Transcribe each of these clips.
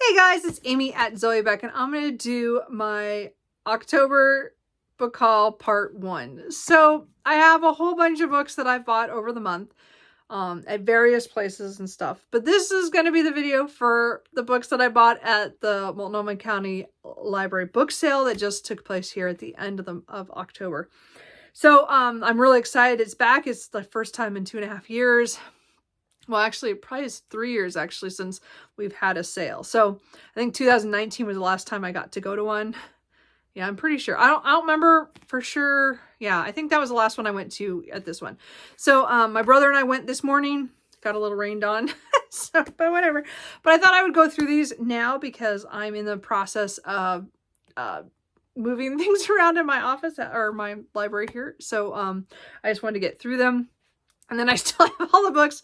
Hey guys, it's Amy at Zoe Beck, and I'm going to do my October book haul part 1. So I have a whole bunch of books that I've bought over the month at various places and stuff. But this is going to be the video for the books that I bought at the Multnomah County Library book sale that just took place here at the end of October. So I'm really excited. It's back. It's the first time in 2.5 years. Well, actually, it probably is 3 years, actually, since we've had a sale. So I think 2019 was the last time I got to go to one. Yeah, I'm pretty sure. I don't remember for sure. Yeah, I think that was the last one I went to at this one. So my brother and I went this morning. Got a little rained on, so, but whatever. But I thought I would go through these now because I'm in the process of moving things around in my office or my library here. So I just wanted to get through them. And then I still have all the books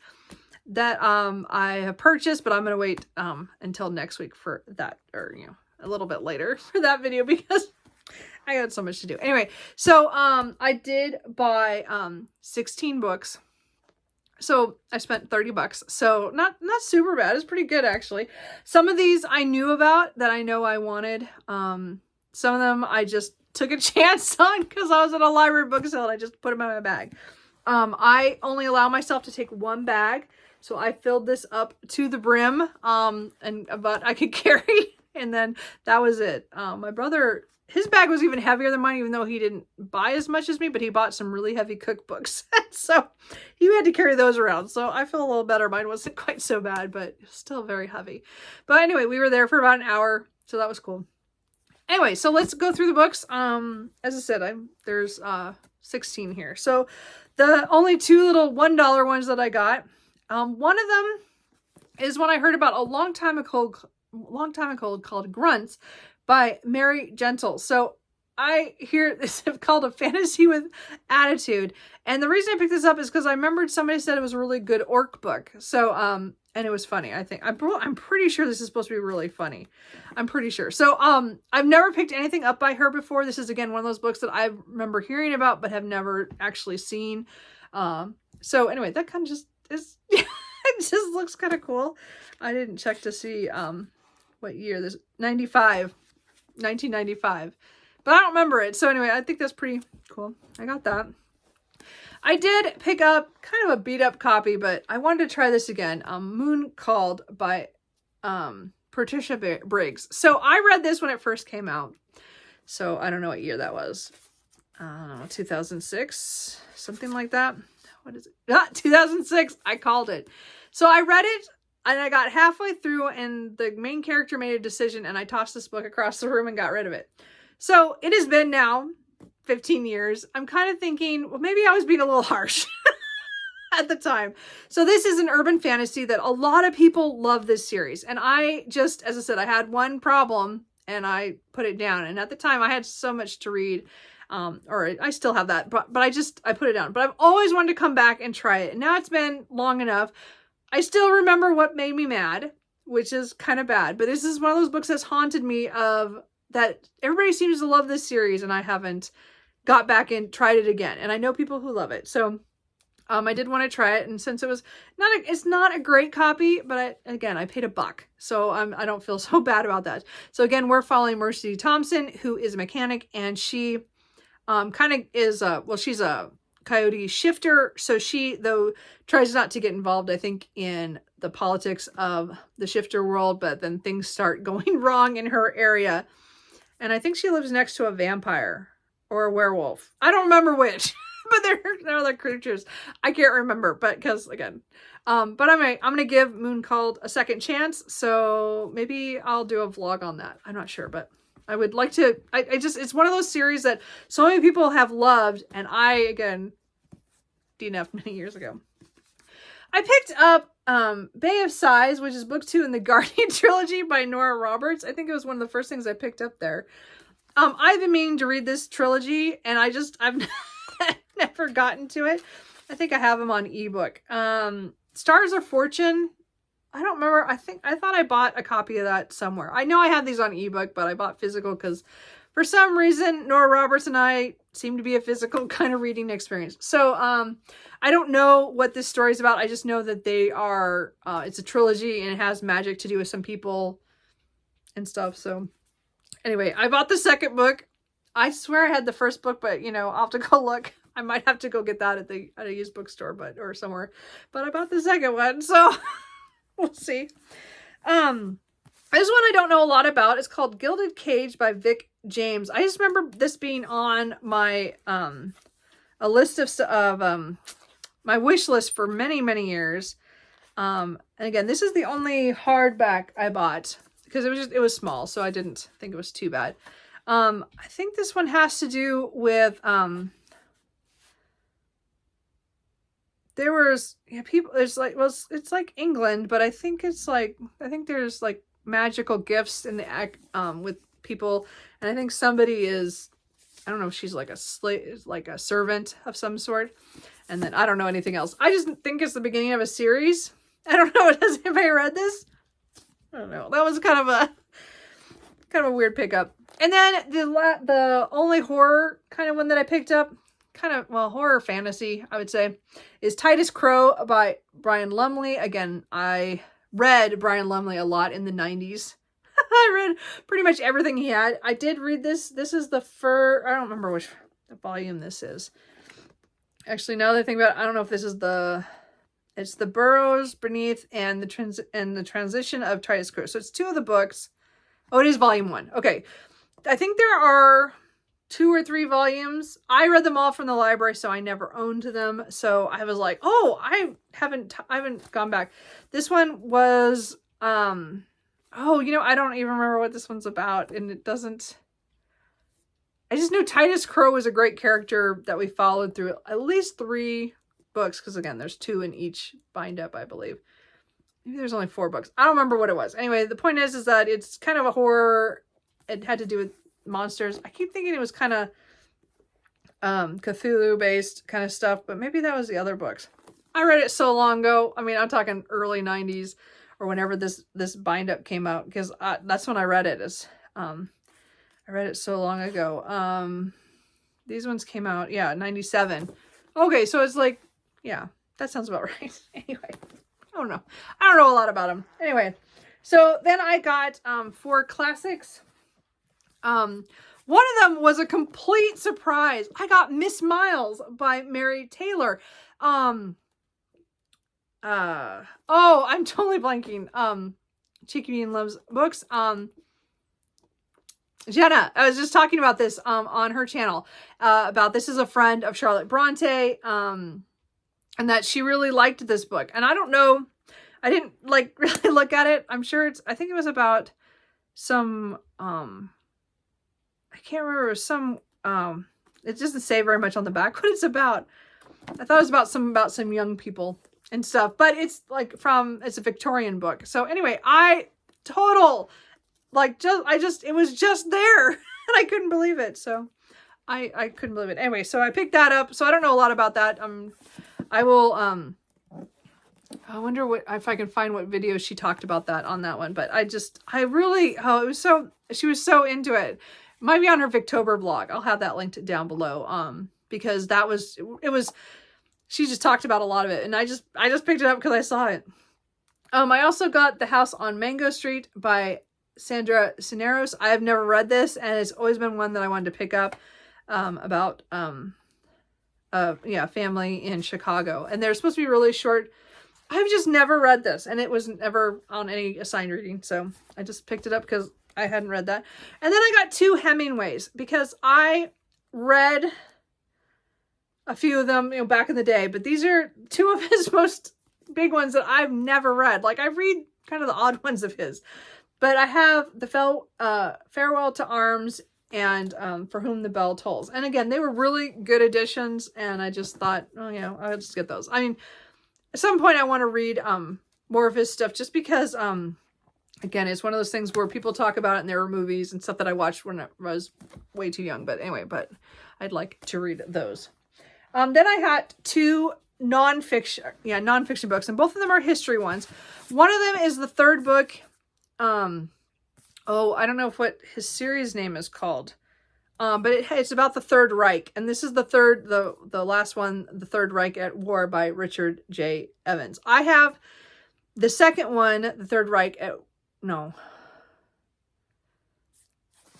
that I have purchased, but I'm going to wait until next week for that, or a little bit later for that video because I got so much to do. Anyway, so I did buy 16 books. So I spent $30. So not super bad. It's pretty good, actually. Some of these I knew about that I know I wanted. Some of them I just took a chance on because I was at a library book sale and I just put them in my bag. I only allow myself to take one bag. So I filled this up to the brim, but I could carry, and then that was it. My brother, his bag was even heavier than mine, even though he didn't buy as much as me, but he bought some really heavy cookbooks. So he had to carry those around. So I feel a little better. Mine wasn't quite so bad, but still very heavy. But anyway, we were there for about an hour, so that was cool. Anyway, so let's go through the books. As I said, there's 16 here. So the only two little $1 ones that I got. One of them is one I heard about a long time ago called Grunts by Mary Gentle. So I hear this called a fantasy with attitude. And the reason I picked this up is because I remembered somebody said it was a really good orc book. So, and it was funny, I think. I'm pretty sure this is supposed to be really funny. I'm pretty sure. So, I've never picked anything up by her before. This is, again, one of those books that I remember hearing about, but have never actually seen. So anyway, that kind of just is, it just looks kind of cool. I didn't check to see, what year this, 1995, but I don't remember it. So anyway, I think that's pretty cool. I got that. I did pick up kind of a beat up copy, but I wanted to try this again. Moon Called by, Patricia Briggs. So I read this when it first came out. So I don't know what year that was. 2006, something like that. What is it? 2006. I called it. So I read it and I got halfway through and the main character made a decision and I tossed this book across the room and got rid of it. So it has been now 15 years. I'm kind of thinking, well, maybe I was being a little harsh at the time. So this is an urban fantasy that a lot of people love this series. And I just, as I said, I had one problem and I put it down. And at the time I had so much to read. Or I still have that, but I put it down. But I've always wanted to come back and try it. And now it's been long enough. I still remember what made me mad, which is kind of bad. But this is one of those books that's haunted me of that everybody seems to love this series and I haven't got back and tried it again. And I know people who love it. So I did want to try it. And since it's not a great copy, but I paid $1. So I don't feel so bad about that. So again, we're following Mercy Thompson, who is a mechanic, and she kind of is she's a coyote shifter, so she, though, tries not to get involved, I think, in the politics of the shifter world, but then things start going wrong in her area, and I think she lives next to a vampire or a werewolf. I don't remember which, but they're other creatures. I can't remember, but because, again, but I'm gonna give Moon Called a second chance, so maybe I'll do a vlog on that. I'm not sure, but I would like to, it's one of those series that so many people have loved, and I, again, DNF many years ago. I picked up Bay of Sighs, which is book 2 in the Guardian trilogy by Nora Roberts. I think it was one of the first things I picked up there. I've been meaning to read this trilogy, and I've never gotten to it. I think I have them on ebook. Stars of Fortune. I don't remember. I thought I bought a copy of that somewhere. I know I have these on ebook, but I bought physical because for some reason, Nora Roberts and I seem to be a physical kind of reading experience. So, I don't know what this story is about. I just know that they are, it's a trilogy and it has magic to do with some people and stuff. So anyway, I bought the second book. I swear I had the first book, but you know, I'll have to go look. I might have to go get that at a used bookstore, or somewhere. But I bought the second one, so we'll see. This one I don't know a lot about. It's called Gilded Cage by Vic James. I just remember this being on my a list of my wish list for many, many years. And again, this is the only hardback I bought because it was small, so I didn't think it was too bad. I think this one has to do with there was people. It's like, well, it's like England, but I think there's like magical gifts in the act with people, and I think somebody is, I don't know if she's like a slave, like a servant of some sort, and then I don't know anything else. I just think it's the beginning of a series. I don't know. Has anybody read this? I don't know. That was kind of a weird pickup. And then the only horror kind of one that I picked up, horror fantasy, I would say, is Titus Crow by Brian Lumley. Again, I read Brian Lumley a lot in the 90s. I read pretty much everything he had. I did read this. This is the first, I don't remember which volume this is. Actually, now that I think about it, I don't know if this is it's The Burrows Beneath and the Transition of Titus Crow. So it's two of the books. Oh, it is volume 1. Okay. I think there are 2 or 3 volumes. I read them all from the library, so I never owned them. So I was like, oh, I haven't gone back. This one was, oh, you know, I don't even remember what this one's about. And it doesn't, I just knew Titus Crow was a great character that we followed through at least 3 books. Because again, there's 2 in each bind up, I believe. Maybe there's only 4 books. I don't remember what it was. Anyway, the point is that it's kind of a horror. It had to do with monsters. I keep thinking it was kind of Cthulhu based kind of stuff, but maybe that was the other books. I read it so long ago. I mean, I'm talking early 90s or whenever this bind up came out, because that's when I read it. I read it so long ago. These ones came out, 97. Okay, so it's like, yeah, that sounds about right. Anyway, I don't know a lot about them. Anyway, so then I got 4 classics. One of them was a complete surprise. I got Miss Miles by Mary Taylor. Oh, I'm totally blanking. Cheeky Bean Loves Books. Jenna, I was just talking about this on her channel, about this is a friend of Charlotte Bronte, and that she really liked this book. And I don't know, I didn't like really look at it. I'm sure I think it was about some, I can't remember, some, it doesn't say very much on the back what it's about. I thought it was about some young people and stuff, but it's like it's a Victorian book. So anyway, it was just there and I couldn't believe it. So I couldn't believe it. Anyway, so I picked that up. So I don't know a lot about that. I will, I wonder if I can find what video she talked about that on that one, but she was so into it. Might be on her Victober blog. I'll have that linked down below. Because she just talked about a lot of it, and I just picked it up because I saw it. I also got The House on Mango Street by Sandra Cisneros. I have never read this, and it's always been one that I wanted to pick up, about family in Chicago, and they're supposed to be really short. I've just never read this, and it was never on any assigned reading, so I just picked it up because I hadn't read that. And then I got 2 Hemingways because I read a few of them, back in the day, but these are 2 of his most big ones that I've never read. Like, I read kind of the odd ones of his, but I have the Farewell to Arms and For Whom the Bell Tolls. And again, they were really good editions, and I just thought, I'll just get those. I mean, at some point I want to read more of his stuff, just because again, it's one of those things where people talk about it, and there were movies and stuff that I watched when I was way too young. But anyway, I'd like to read those. Then I got 2 nonfiction books, and both of them are history ones. One of them is the 3rd book. I don't know what his series name is called. But it's about the Third Reich, and this is the last one, The Third Reich at War by Richard J. Evans. I have the second one, The Third Reich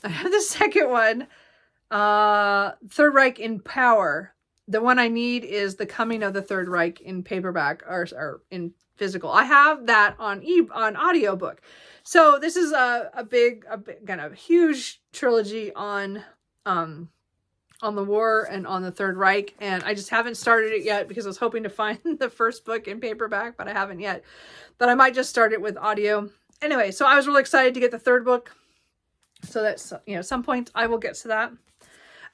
I have the second one, Third Reich in Power. The one I need is The Coming of the Third Reich in paperback or in physical. I have that on audiobook. So this is a big kind of huge trilogy on the war and on the Third Reich, and I just haven't started it yet because I was hoping to find the first book in paperback, but I haven't yet. But I might just start it with audio. Anyway, so I was really excited to get the third book. So that's, some point I will get to that.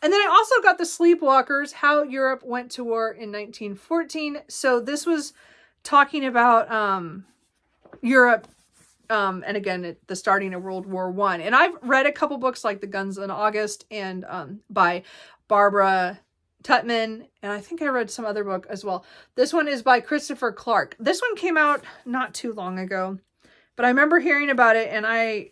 And then I also got The Sleepwalkers, How Europe Went to War in 1914. So this was talking about Europe, and again, the starting of World War I. And I've read a couple books like The Guns in August and by Barbara Tuchman, and I think I read some other book as well. This one is by Christopher Clark. This one came out not too long ago, but I remember hearing about it, and I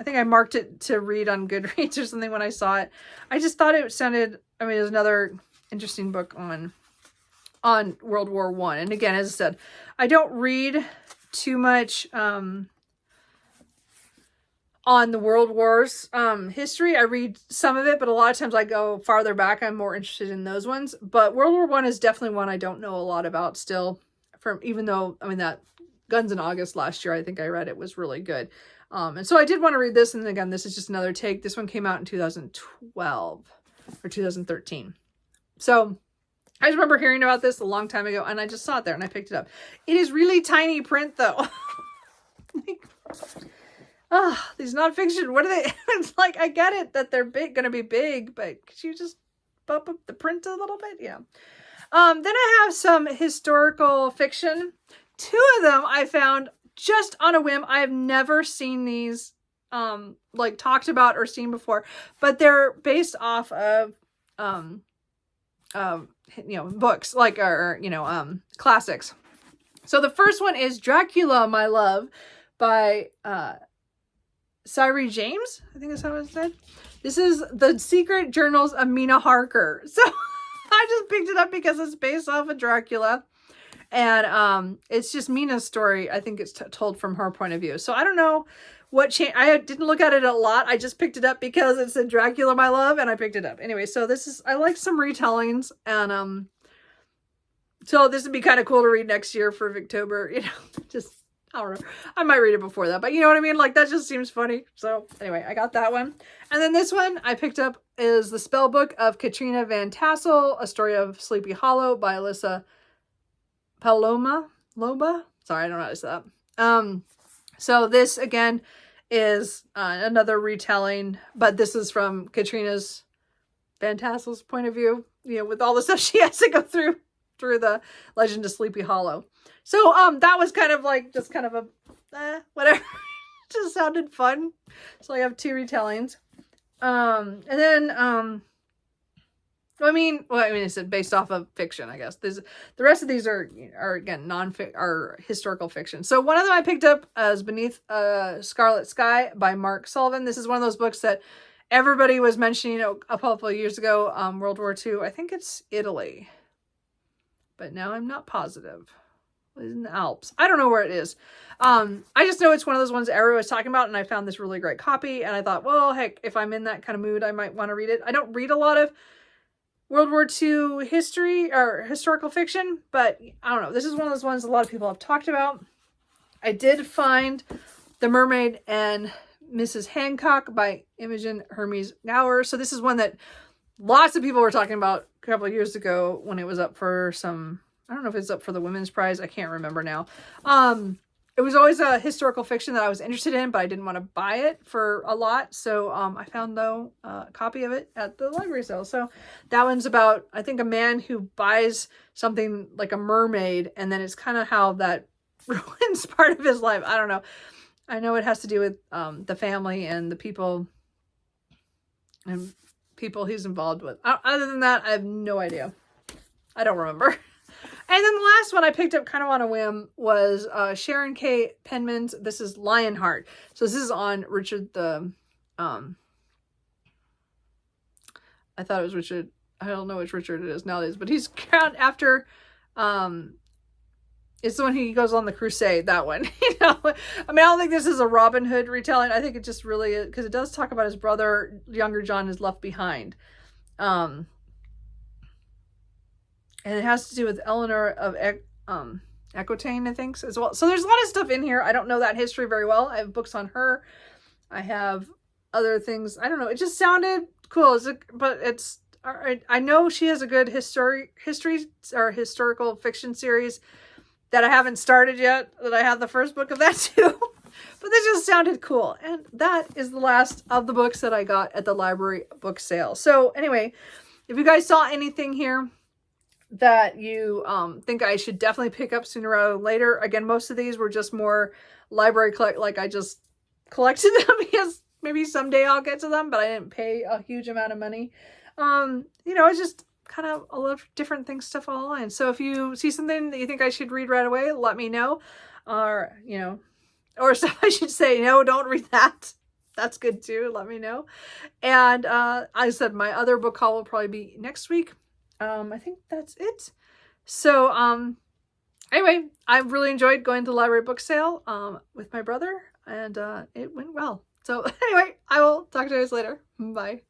think I marked it to read on Goodreads or something when I saw it. I just thought it sounded, it was another interesting book on World War I. And again, as I said, I don't read too much on the World Wars history. I read some of it, but a lot of times I go farther back. I'm more interested in those ones. But World War I is definitely one I don't know a lot about still. Even though, that Guns in August last year, I think I read it, was really good. And so I did want to read this. And again, this is just another take. This one came out in 2012 or 2013. So I just remember hearing about this a long time ago, and I just saw it there and I picked it up. It is really tiny print though. These nonfiction, what are they? It's like, I get it that they're gonna be big, but could you just bump up the print a little bit? Yeah. Then I have some historical fiction. Two of them I found just on a whim. I have never seen these talked about or seen before, but they're based off of books classics. So the first one is Dracula, My Love by Cyree James, I think that's how it said. This is The Secret Journals of Mina Harker. So I just picked it up because it's based off of Dracula. And it's just Mina's story. I think it's told from her point of view. So I don't know what change. I didn't look at it a lot. I just picked it up because it said Dracula, My Love, and I picked it up. Anyway, so I like some retellings. And so this would be kind of cool to read next year for Victober. Just, I don't know. I might read it before that, but you know what I mean? Like, that just seems funny. So anyway, I got that one. And then this one I picked up is The Spell Book of Katrina Van Tassel, A Story of Sleepy Hollow by Alyssa Loba. Sorry, I don't know how to say that. So this again is another retelling, but this is from Katrina's Van Tassel's point of view, with all the stuff she has to go through the Legend of Sleepy Hollow. So that was kind of like just kind of a whatever. Just sounded fun. So I have two retellings. And then it's based off of fiction, I guess. The rest of these are again are historical fiction. So one of them I picked up is Beneath a Scarlet Sky by Mark Sullivan. This is one of those books that everybody was mentioning a couple of years ago. World War II. I think it's Italy, but now I'm not positive. It's in the Alps. I don't know where it is. I just know it's one of those ones everyone was talking about, and I found this really great copy, and I thought, well, heck, if I'm in that kind of mood, I might want to read it. I don't read a lot of World War II history or historical fiction, but I don't know. This is one of those ones a lot of people have talked about. I did find The Mermaid and Mrs. Hancock by Imogen Hermes Gower. So this is one that lots of people were talking about a couple of years ago when it was up for some, I don't know if it's up for the Women's Prize. I can't remember now. It was always a historical fiction that I was interested in, but I didn't want to buy it for a lot. So I found, though, a copy of it at the library sale. So that one's about, I think, a man who buys something like a mermaid, and then it's kind of how that ruins part of his life. I don't know. I know it has to do with the family and the people he's involved with. Other than that, I have no idea. I don't remember. And then the last one I picked up kind of on a whim was Sharon K. Penman's. This is Lionheart. So this is on Richard the... I thought it was Richard. I don't know which Richard it is nowadays, but he's crowned after It's the one he goes on the crusade, that one. I mean, I don't think this is a Robin Hood retelling. I think it just really is, because it does talk about his brother, younger John, is left behind. And it has to do with Eleanor of Aquitaine, I think, as well. So there's a lot of stuff in here. I don't know that history very well. I have books on her. I have other things. I don't know. It just sounded cool. But it's, I know she has a good history or historical fiction series that I haven't started yet, that I have the first book of that too. But this just sounded cool. And that is the last of the books that I got at the library book sale. So anyway, if you guys saw anything here that you think I should definitely pick up sooner rather than later, again, most of these were just more library like I just collected them because maybe someday I'll get to them, but I didn't pay a huge amount of money. It's just kind of a lot of different things to fall in. So if you see something that you think I should read right away, let me know. Or stuff I should say, no, don't read that. That's good too. Let me know. And I said my other book haul will probably be next week. I think that's it. So anyway, I really enjoyed going to the library book sale with my brother, and it went well. So anyway, I will talk to you guys later. Bye.